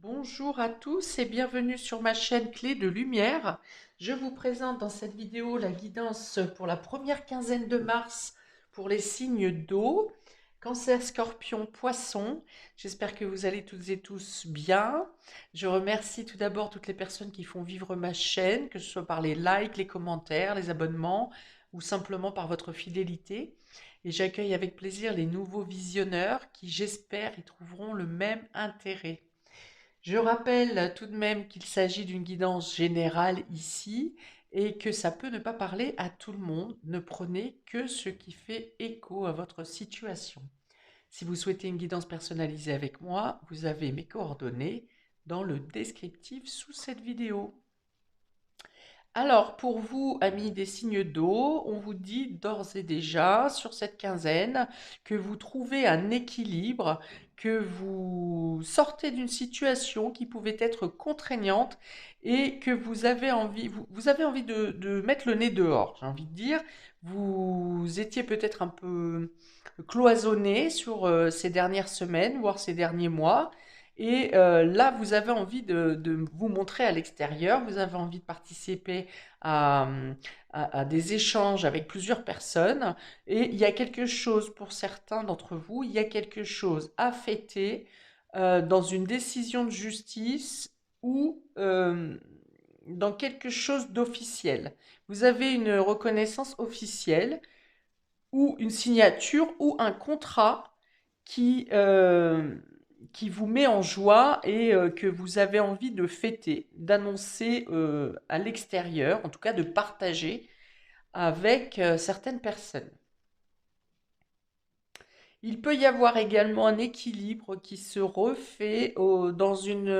Bonjour à tous et bienvenue sur ma chaîne Clé de Lumière. Je vous présente dans cette vidéo la guidance pour la première quinzaine de mars pour les signes d'eau, Cancer, Scorpion, Poisson. J'espère que vous allez toutes et tous bien. Je remercie tout d'abord toutes les personnes qui font vivre ma chaîne, que ce soit par les likes, les commentaires, les abonnements ou simplement par votre fidélité. Et j'accueille avec plaisir les nouveaux visionneurs qui, j'espère, y trouveront le même intérêt. Je rappelle tout de même qu'il s'agit d'une guidance générale ici et que ça peut ne pas parler à tout le monde. Ne prenez que ce qui fait écho à votre situation. Si vous souhaitez une guidance personnalisée avec moi, vous avez mes coordonnées dans le descriptif sous cette vidéo. Alors, pour vous, amis des signes d'eau, on vous dit d'ores et déjà sur cette quinzaine que vous trouvez un équilibre, que vous sortez d'une situation qui pouvait être contraignante et que vous avez envie, vous avez envie de mettre le nez dehors, j'ai envie de dire. Vous étiez peut-être un peu cloisonné sur ces dernières semaines, voire ces derniers mois. Et là, vous avez envie de vous montrer à l'extérieur, vous avez envie de participer à, à des échanges avec plusieurs personnes. Et il y a quelque chose, pour certains d'entre vous, il y a quelque chose à fêter dans une décision de justice ou dans quelque chose d'officiel. Vous avez une reconnaissance officielle ou une signature ou un contrat qui, qui vous met en joie et que vous avez envie de fêter, d'annoncer à l'extérieur, en tout cas de partager avec certaines personnes. Il peut y avoir également un équilibre qui se refait dans une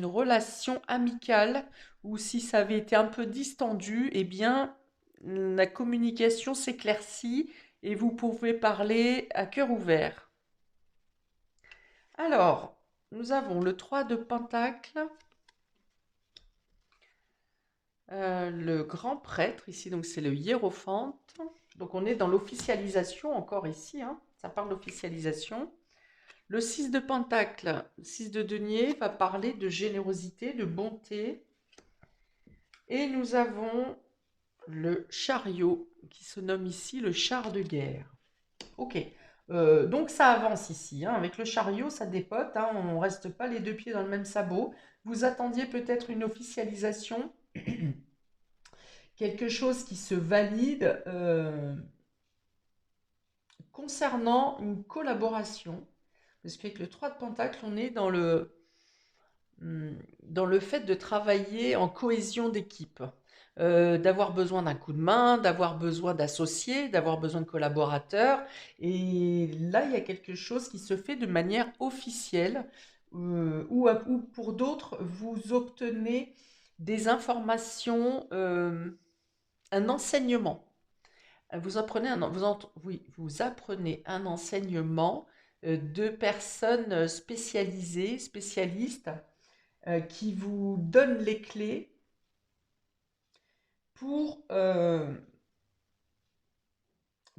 relation amicale où si ça avait été un peu distendu, eh bien la communication s'éclaircit et vous pouvez parler à cœur ouvert. Alors, nous avons le 3 de Pentacle, le grand prêtre, ici donc c'est le hiérophante. Donc on est dans l'officialisation encore ici, hein, ça parle d'officialisation. Le 6 de Pentacle, 6 de denier va parler de générosité, de bonté. Et nous avons le chariot qui se nomme ici le char de guerre. Ok, donc ça avance ici, hein. Avec le chariot, ça dépote, hein, on ne reste pas les deux pieds dans le même sabot. Vous attendiez peut-être une officialisation, quelque chose qui se valide concernant une collaboration. Parce qu'avec le 3 de Pentacle, on est dans le fait de travailler en cohésion d'équipe, d'avoir besoin d'un coup de main, d'avoir besoin d'associés, d'avoir besoin de collaborateurs. Et là, il y a quelque chose qui se fait de manière officielle, ou pour d'autres, vous obtenez des informations, un enseignement. Vous apprenez un enseignement de personnes spécialisées, spécialistes, qui vous donne les clés pour, euh,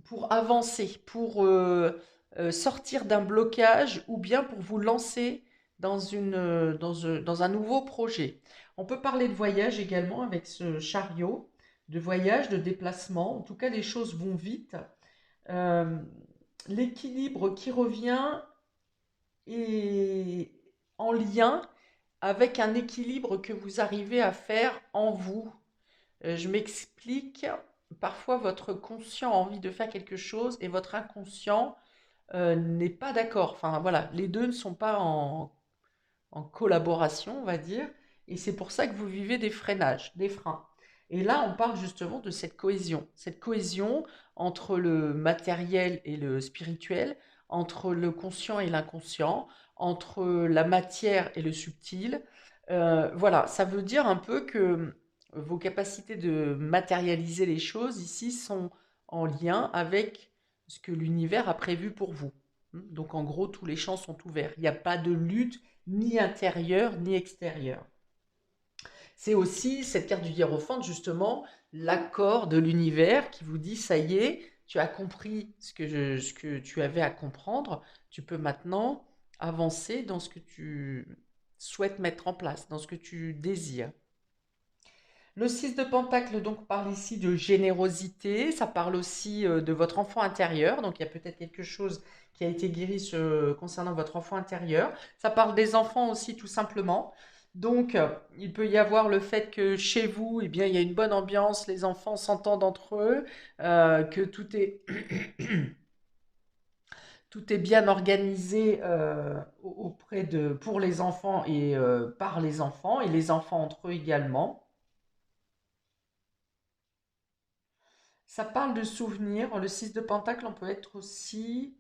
pour avancer, pour sortir d'un blocage ou bien pour vous lancer dans un nouveau projet. On peut parler de voyage également avec ce chariot, de voyage, de déplacement. En tout cas, les choses vont vite. Euh, L'équilibre qui revient est en lien avec un équilibre que vous arrivez à faire en vous. Je m'explique. Parfois, votre conscient a envie de faire quelque chose et votre inconscient n'est pas d'accord. Enfin, voilà, les deux ne sont pas en collaboration, on va dire. Et c'est pour ça que vous vivez des freinages, des freins. Et là, on parle justement de cette cohésion entre le matériel et le spirituel, entre le conscient et l'inconscient, entre la matière et le subtil. Voilà, ça veut dire un peu que vos capacités de matérialiser les choses ici sont en lien avec ce que l'univers a prévu pour vous. Donc en gros, tous les champs sont ouverts. Il n'y a pas de lutte ni intérieure ni extérieure. C'est aussi cette carte du hiérophante, justement, l'accord de l'univers qui vous dit, ça y est, tu as compris ce que tu avais à comprendre, tu peux maintenant avancer dans ce que tu souhaites mettre en place, dans ce que tu désires. Le 6 de Pentacle donc parle ici de générosité, ça parle aussi de votre enfant intérieur, donc il y a peut-être quelque chose qui a été guéri concernant votre enfant intérieur. Ça parle des enfants aussi tout simplement. Donc il peut y avoir le fait que chez vous, eh bien, il y a une bonne ambiance, les enfants s'entendent entre eux, que tout est bien organisé pour les enfants et par les enfants, et les enfants entre eux également. Ça parle de souvenirs. Le 6 de Pentacle, on peut être aussi...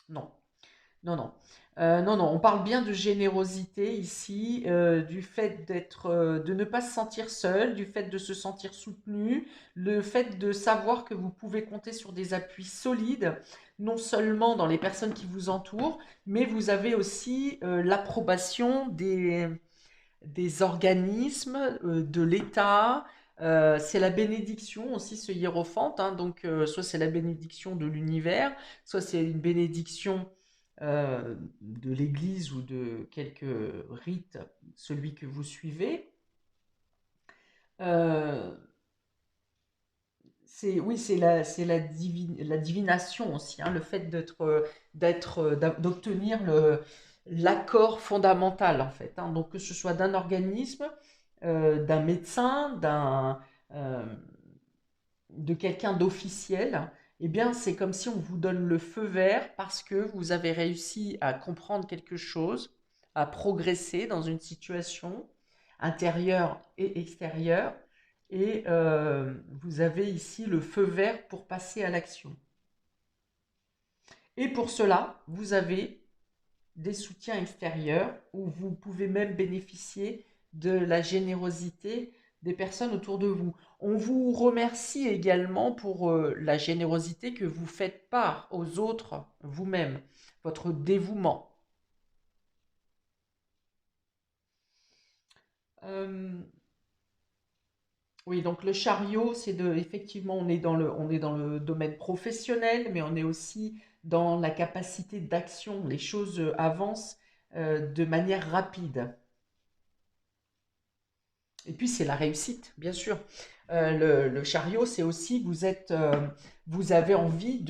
Non, non, non. Non, non, on parle bien de générosité ici, du fait de ne pas se sentir seul, du fait de se sentir soutenu, le fait de savoir que vous pouvez compter sur des appuis solides, non seulement dans les personnes qui vous entourent, mais vous avez aussi l'approbation des organismes, de l'État. C'est la bénédiction aussi, ce hiérophante, hein, donc soit c'est la bénédiction de l'univers, soit c'est une bénédiction de l'Église ou de quelque rite, celui que vous suivez. Euh, oui, la divination aussi, hein, le fait d'obtenir l'accord fondamental en fait, hein. Donc que ce soit d'un organisme, d'un médecin, euh, de quelqu'un d'officiel, eh bien c'est comme si on vous donne le feu vert parce que vous avez réussi à comprendre quelque chose, à progresser dans une situation intérieure et extérieure, et vous avez ici le feu vert pour passer à l'action. Et pour cela, vous avez des soutiens extérieurs où vous pouvez même bénéficier de la générosité des personnes autour de vous. On vous remercie également pour la générosité que vous faites part aux autres vous-même, votre dévouement. Euh, oui, donc le chariot, effectivement, on est dans le domaine professionnel, mais on est aussi dans la capacité d'action. Les choses avancent de manière rapide. Et puis c'est la réussite, bien sûr. Le chariot, c'est aussi que vous avez envie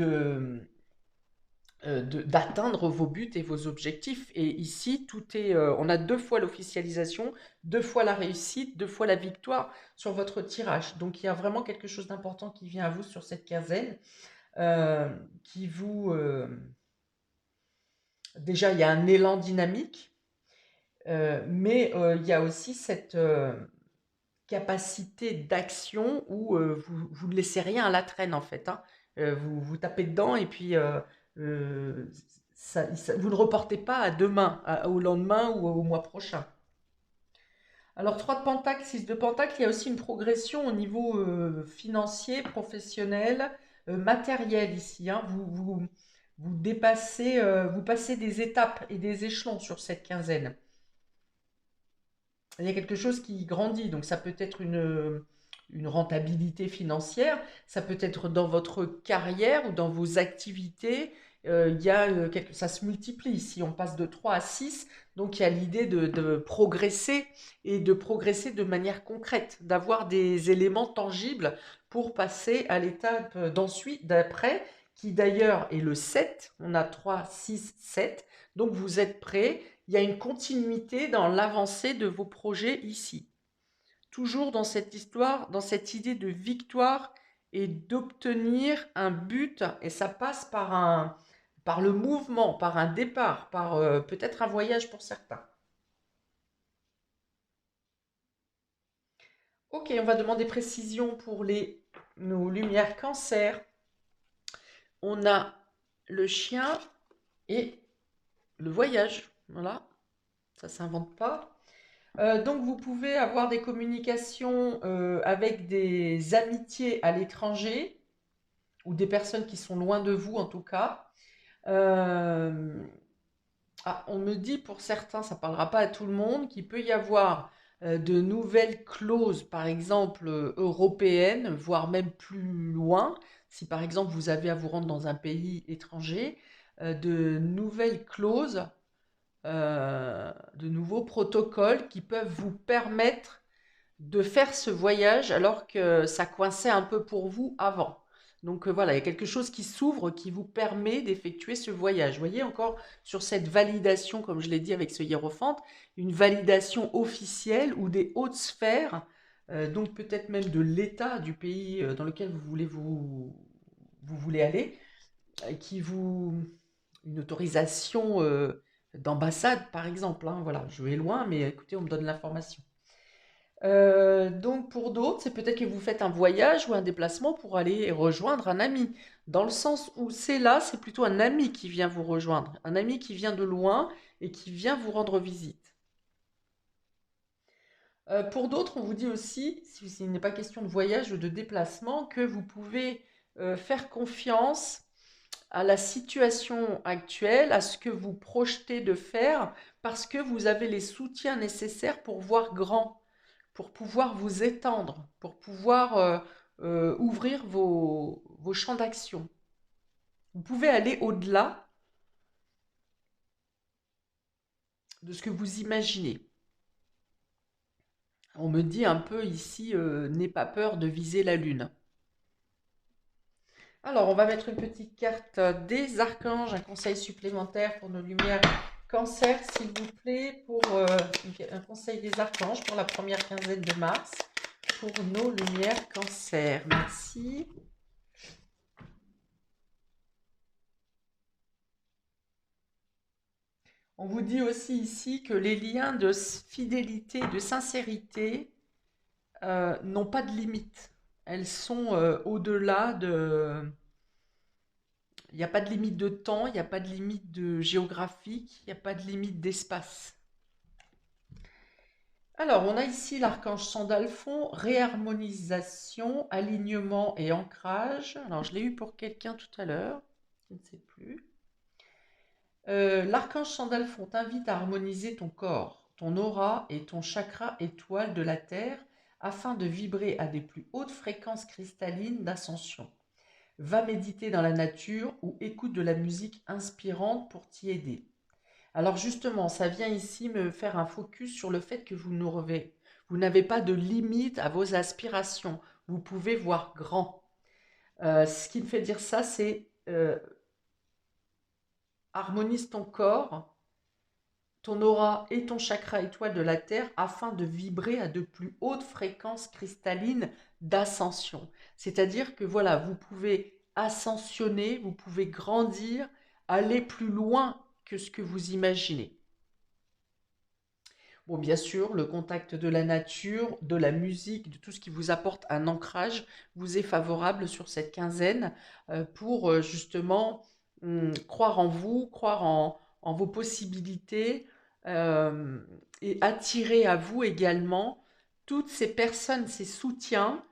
d'atteindre vos buts et vos objectifs. Et ici, on a deux fois l'officialisation, deux fois la réussite, deux fois la victoire sur votre tirage. Donc il y a vraiment quelque chose d'important qui vient à vous sur cette quinzaine, euh, qui vous, déjà, il y a un élan dynamique, mais il y a aussi cette capacité d'action où vous ne laissez rien à la traîne en fait, hein. Vous tapez dedans et puis euh, vous ne reportez pas à demain, au lendemain ou au mois prochain. Alors 3 de Pentacle, 6 de Pentacle, il y a aussi une progression au niveau financier, professionnel, matériel ici, hein. Vous dépassez, vous passez des étapes et des échelons sur cette quinzaine. Il y a quelque chose qui grandit. Donc ça peut être une rentabilité financière, ça peut être dans votre carrière ou dans vos activités. Ça se multiplie. Si on passe de 3 à 6, donc il y a l'idée de progresser et de progresser de manière concrète, d'avoir des éléments tangibles pour passer à l'étape d'ensuite, d'après, qui d'ailleurs est le 7. On a 3, 6, 7. Donc vous êtes prêts, il y a une continuité dans l'avancée de vos projets ici. Toujours dans cette histoire, dans cette idée de victoire et d'obtenir un but, et ça passe par le mouvement, par un départ, par peut-être un voyage pour certains. Ok, on va demander précision pour nos lumières cancer. On a le chien et le voyage. Voilà, ça s'invente pas. Donc vous pouvez avoir des communications avec des amitiés à l'étranger ou des personnes qui sont loin de vous en tout cas. Euh, on me dit pour certains, ça ne parlera pas à tout le monde, qu'il peut y avoir de nouvelles clauses, par exemple européennes, voire même plus loin, si par exemple vous avez à vous rendre dans un pays étranger, de nouvelles clauses, de nouveaux protocoles qui peuvent vous permettre de faire ce voyage alors que ça coinçait un peu pour vous avant. Donc voilà, il y a quelque chose qui s'ouvre qui vous permet d'effectuer ce voyage. Vous voyez encore sur cette validation, comme je l'ai dit avec ce hiérophante, une validation officielle ou des hautes sphères, donc peut-être même de l'État du pays dans lequel vous voulez aller, qui vous... une autorisation d'ambassade par exemple. Hein, voilà, je vais loin, mais écoutez, on me donne l'information. Donc pour d'autres, c'est peut-être que vous faites un voyage ou un déplacement pour aller rejoindre un ami. Dans le sens où c'est là, c'est plutôt un ami qui vient vous rejoindre, un ami qui vient de loin et qui vient vous rendre visite. Pour d'autres, on vous dit aussi, s'il n'est pas question de voyage ou de déplacement, que vous pouvez faire confiance à la situation actuelle, à ce que vous projetez de faire, parce que vous avez les soutiens nécessaires pour voir grand, pour pouvoir vous étendre, pour pouvoir ouvrir vos champs d'action. Vous pouvez aller au-delà de ce que vous imaginez. On me dit un peu ici, n'aie pas peur de viser la lune. Alors, on va mettre une petite carte des archanges, un conseil supplémentaire pour nos lumières cancer, s'il vous plaît, pour un conseil des archanges pour la première quinzaine de mars, pour nos lumières cancer. Merci. On vous dit aussi ici que les liens de fidélité, de sincérité n'ont pas de limite. Elles sont au-delà de... Il n'y a pas de limite de temps, il n'y a pas de limite de géographique, il n'y a pas de limite d'espace. Alors, on a ici l'archange Sandalphon, réharmonisation, alignement et ancrage. Alors, je l'ai eu pour quelqu'un tout à l'heure, je ne sais plus. L'archange Sandalphon t'invite à harmoniser ton corps, ton aura et ton chakra étoile de la Terre afin de vibrer à des plus hautes fréquences cristallines d'ascension. Va méditer dans la nature ou écoute de la musique inspirante pour t'y aider. Alors justement, ça vient ici me faire un focus sur le fait que vous n'avez pas de limite à vos aspirations. Vous pouvez voir grand. Ce qui me fait dire ça, c'est harmonise ton corps, ton aura et ton chakra étoile de la Terre afin de vibrer à de plus hautes fréquences cristallines d'ascension. C'est-à-dire que voilà, vous pouvez ascensionner, vous pouvez grandir, aller plus loin que ce que vous imaginez. Bon, bien sûr, le contact de la nature, de la musique, de tout ce qui vous apporte un ancrage vous est favorable sur cette quinzaine pour justement croire en vous, croire en vos possibilités euh, et attirer à vous également toutes ces personnes, ces soutiens,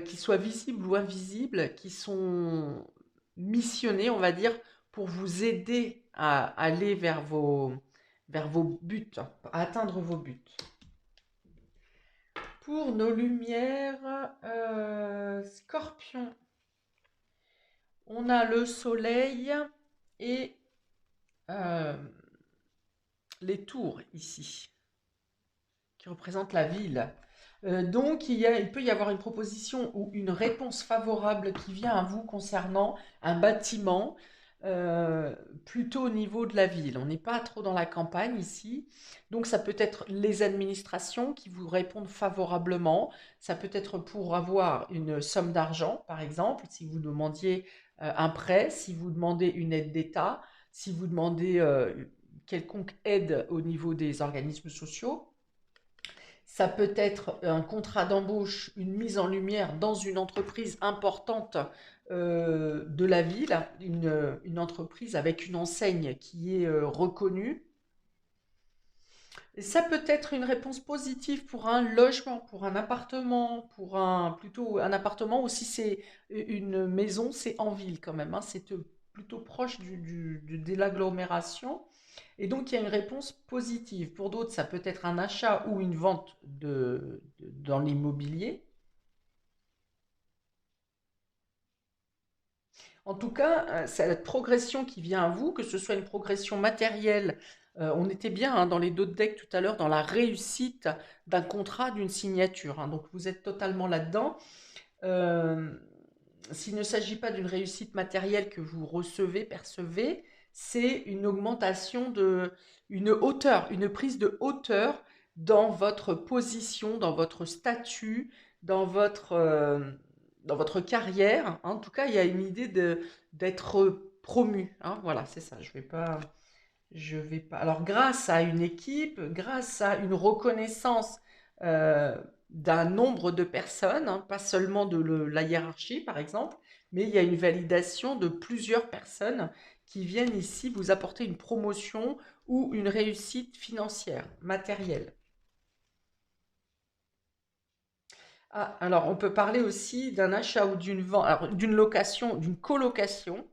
qu'ils soient visibles ou invisibles, qui sont missionnés, on va dire, pour vous aider à aller vers vos buts, à atteindre vos buts. Pour nos lumières, Scorpion, on a le soleil et euh, les tours ici, qui représentent la ville. Donc, il peut y avoir une proposition ou une réponse favorable qui vient à vous concernant un bâtiment, plutôt au niveau de la ville. On n'est pas trop dans la campagne ici. Donc, ça peut être les administrations qui vous répondent favorablement. Ça peut être pour avoir une somme d'argent, par exemple, si vous demandiez un prêt, si vous demandez une aide d'État, si vous demandez quelconque aide au niveau des organismes sociaux. Ça peut être un contrat d'embauche, une mise en lumière dans une entreprise importante de la ville, une entreprise avec une enseigne qui est reconnue. Et ça peut être une réponse positive pour un logement, pour un appartement, plutôt un appartement, ou si c'est une maison, c'est en ville quand même, hein, c'est plutôt proche de l'agglomération. Et donc, il y a une réponse positive. Pour d'autres, ça peut être un achat ou une vente dans l'immobilier. En tout cas, c'est la progression qui vient à vous, que ce soit une progression matérielle. On était bien hein, dans les deux decks tout à l'heure, dans la réussite d'un contrat, d'une signature, hein. Donc vous êtes totalement là-dedans. Euh, S'il ne s'agit pas d'une réussite matérielle que vous recevez, percevez, c'est une augmentation une hauteur, une prise de hauteur dans votre position, dans votre statut, dans dans votre carrière. En tout cas, il y a une idée d'être promu, hein. Voilà, c'est ça. Je vais pas. Alors, grâce à une équipe, grâce à une reconnaissance euh, d'un nombre de personnes, hein, pas seulement la hiérarchie, par exemple, mais il y a une validation de plusieurs personnes qui viennent ici vous apporter une promotion ou une réussite financière, matérielle. Ah, alors, on peut parler aussi d'un achat ou d'une vente, alors, d'une location, une colocation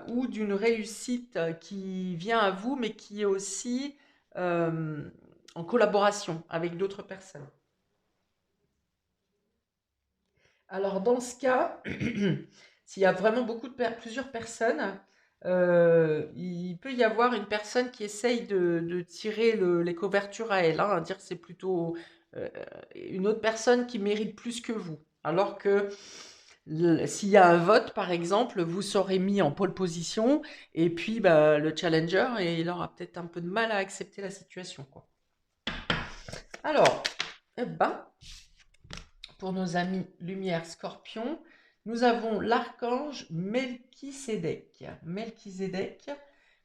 ou d'une réussite qui vient à vous, mais qui est aussi euh, en collaboration avec d'autres personnes. Alors, dans ce cas, s'il y a vraiment plusieurs personnes, il peut y avoir une personne qui essaye de tirer les couvertures à elle, hein, dire que c'est plutôt euh, une autre personne qui mérite plus que vous. Alors que s'il y a un vote, par exemple, vous serez mis en pole position et puis bah, le challenger, et il aura peut-être un peu de mal à accepter la situation, quoi. Alors, eh ben, pour nos amis Lumière Scorpion, nous avons l'archange Melchisédek. Melchisédek,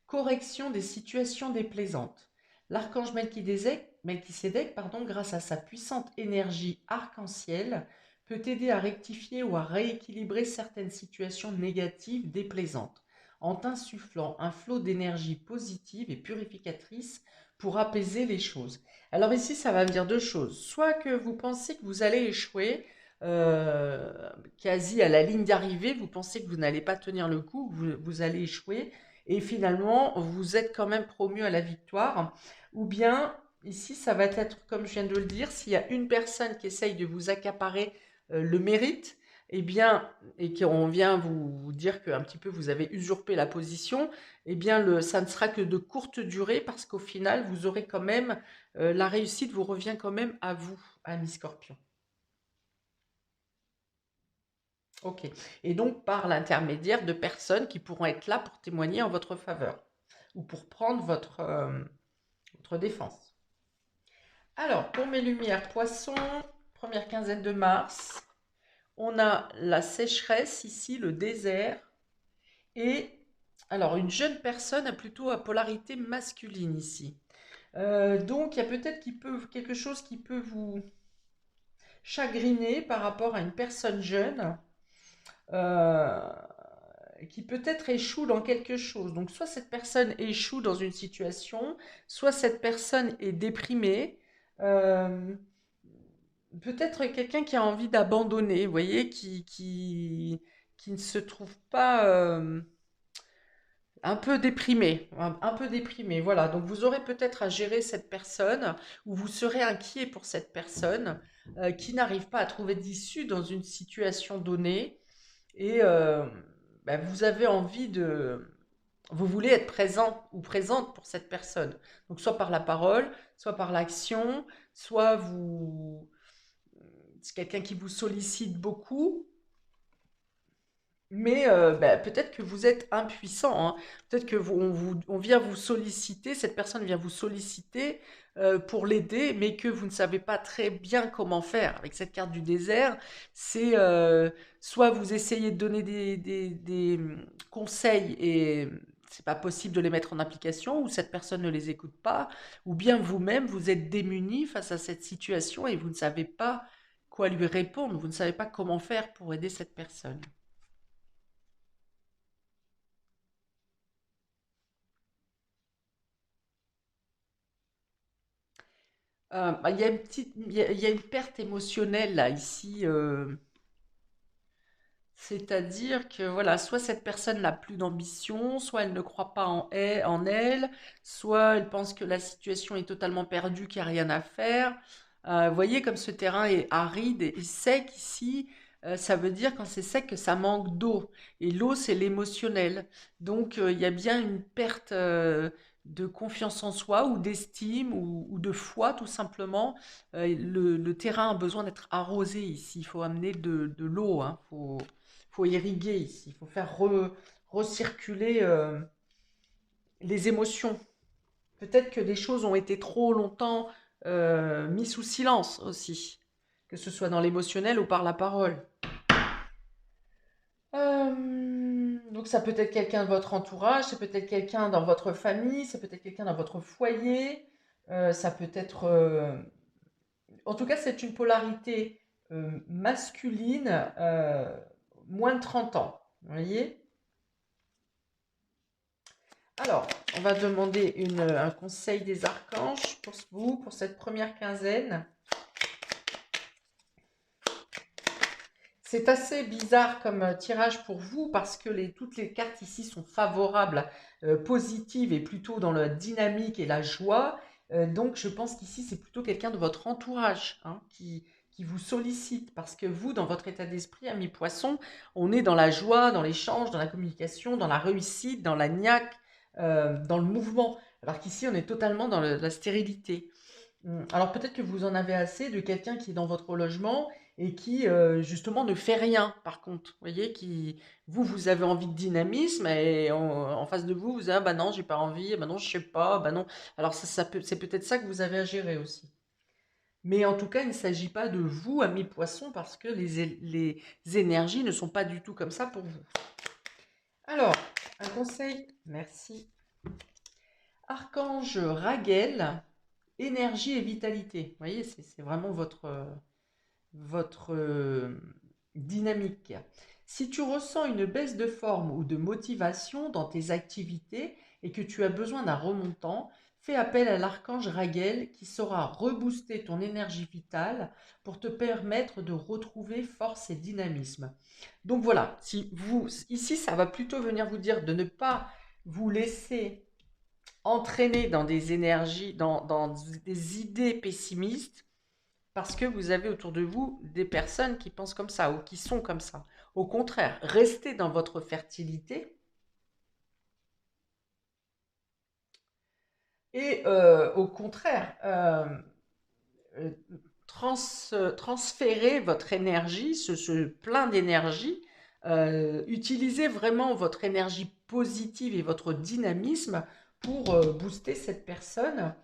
correction des situations déplaisantes. L'archange Melchisédek, pardon, grâce à sa puissante énergie arc-en-ciel, peut aider à rectifier ou à rééquilibrer certaines situations négatives déplaisantes, en insufflant un flot d'énergie positive et purificatrice pour apaiser les choses. Alors ici, ça va me dire deux choses. Soit que vous pensez que vous allez échouer, euh, quasi à la ligne d'arrivée, vous pensez que vous n'allez pas tenir le coup, que vous allez échouer, et finalement, vous êtes quand même promu à la victoire. Ou bien, ici, ça va être, comme je viens de le dire, s'il y a une personne qui essaye de vous accaparer le mérite, eh bien, et qu'on vient vous dire qu'un petit peu vous avez usurpé la position, eh bien, ça ne sera que de courte durée parce qu'au final, vous aurez quand même la réussite vous revient quand même à vous, ami Scorpion. Ok. Et donc par l'intermédiaire de personnes qui pourront être là pour témoigner en votre faveur ou pour prendre votre défense. Alors, pour mes lumières poissons, première quinzaine de mars, on a la sécheresse ici, le désert, et alors une jeune personne a plutôt à polarité masculine ici. Donc il y a peut-être quelque chose qui peut vous chagriné par rapport à une personne jeune euh, qui peut-être échoue dans quelque chose. Donc soit cette personne échoue dans une situation, soit cette personne est déprimée. Euh, Peut-être quelqu'un qui a envie d'abandonner, vous voyez, qui ne se trouve pas un peu déprimé, un peu déprimé, voilà. Donc vous aurez peut-être à gérer cette personne ou vous serez inquiet pour cette personne qui n'arrive pas à trouver d'issue dans une situation donnée et bah, vous avez envie vous voulez être présent ou présente pour cette personne. Donc soit par la parole, soit par l'action, soit c'est quelqu'un qui vous sollicite beaucoup mais bah, peut-être que vous êtes impuissant, hein. Peut-être que on vient vous solliciter, cette personne vient vous solliciter pour l'aider, mais que vous ne savez pas très bien comment faire. Avec cette carte du désert, c'est soit vous essayez de donner des conseils et c'est pas possible de les mettre en application, ou cette personne ne les écoute pas, ou bien vous-même vous êtes démuni face à cette situation et vous ne savez pas quoi lui répondre, vous ne savez pas comment faire pour aider cette personne. Bah, il y a il y a une perte émotionnelle là, ici. C'est-à-dire que voilà, soit cette personne n'a plus d'ambition, soit elle ne croit pas en elle, soit elle pense que la situation est totalement perdue, qu'il n'y a rien à faire. Vous voyez comme ce terrain est aride et sec ici. ça veut dire quand c'est sec que ça manque d'eau. Et l'eau, c'est l'émotionnel. Donc, il y a bien une perte de confiance en soi ou d'estime ou de foi, tout simplement. Le terrain a besoin d'être arrosé ici. Il faut amener de l'eau, hein. Faut irriguer ici. Il faut faire recirculer les émotions. Peut-être que des choses ont été trop longtemps mises sous silence aussi, que ce soit dans l'émotionnel ou par la parole. Donc ça peut être quelqu'un de votre entourage, c'est peut-être quelqu'un dans votre famille, c'est peut-être quelqu'un dans votre foyer, ça peut être... En tout cas, c'est une polarité masculine, moins de 30 ans. Vous voyez? Alors, on va demander un conseil des archanges pour vous, pour cette première quinzaine. C'est assez bizarre comme tirage pour vous parce que toutes les cartes ici sont favorables, positives et plutôt dans la dynamique et la joie. Donc je pense qu'ici c'est plutôt quelqu'un de votre entourage, hein, qui vous sollicite parce que vous, dans votre état d'esprit, ami poisson, on est dans la joie, dans l'échange, dans la communication, dans la réussite, dans la niaque, dans le mouvement. Alors qu'ici on est totalement dans la stérilité. Alors peut-être que vous en avez assez de quelqu'un qui est dans votre logement et qui justement ne fait rien par contre. Vous voyez, vous avez envie de dynamisme et en face de vous, vous avez, ah bah non, j'ai pas envie, ah bah non, je sais pas, bah non. Alors c'est peut-être ça que vous avez à gérer aussi. Mais en tout cas, il ne s'agit pas de vous, amis poissons, parce que les énergies ne sont pas du tout comme ça pour vous. Alors, un conseil, merci. Archange Raguel, énergie et vitalité. Vous voyez, c'est vraiment votre dynamique. Si tu ressens une baisse de forme ou de motivation dans tes activités et que tu as besoin d'un remontant, fais appel à l'archange Raguel qui saura rebooster ton énergie vitale pour te permettre de retrouver force et dynamisme. Donc voilà, si vous ici ça va plutôt venir vous dire de ne pas vous laisser entraîner dans des énergies, dans des idées pessimistes, parce que vous avez autour de vous des personnes qui pensent comme ça ou qui sont comme ça. Au contraire, restez dans votre fertilité et au contraire, euh, transférez votre énergie, ce plein d'énergie, utilisez vraiment votre énergie positive et votre dynamisme pour booster cette personne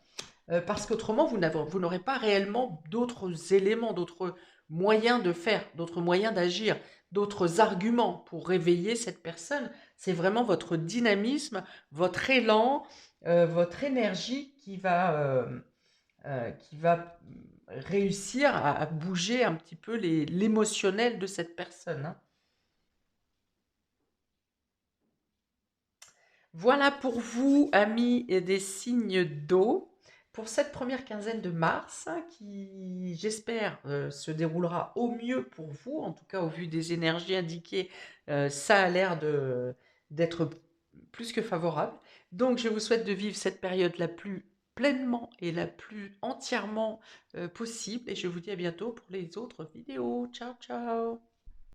parce qu'autrement, vous n'aurez pas réellement d'autres éléments, d'autres moyens de faire, d'autres moyens d'agir, d'autres arguments pour réveiller cette personne. C'est vraiment votre dynamisme, votre élan, votre énergie qui va réussir à bouger un petit peu l'émotionnel de cette personne, hein. Voilà pour vous, amis et des signes d'eau, pour cette première quinzaine de mars, hein, qui, j'espère, se déroulera au mieux pour vous. En tout cas, au vu des énergies indiquées, ça a l'air d'être plus que favorable. Donc, je vous souhaite de vivre cette période la plus pleinement et la plus entièrement possible. Et je vous dis à bientôt pour les autres vidéos. Ciao, ciao!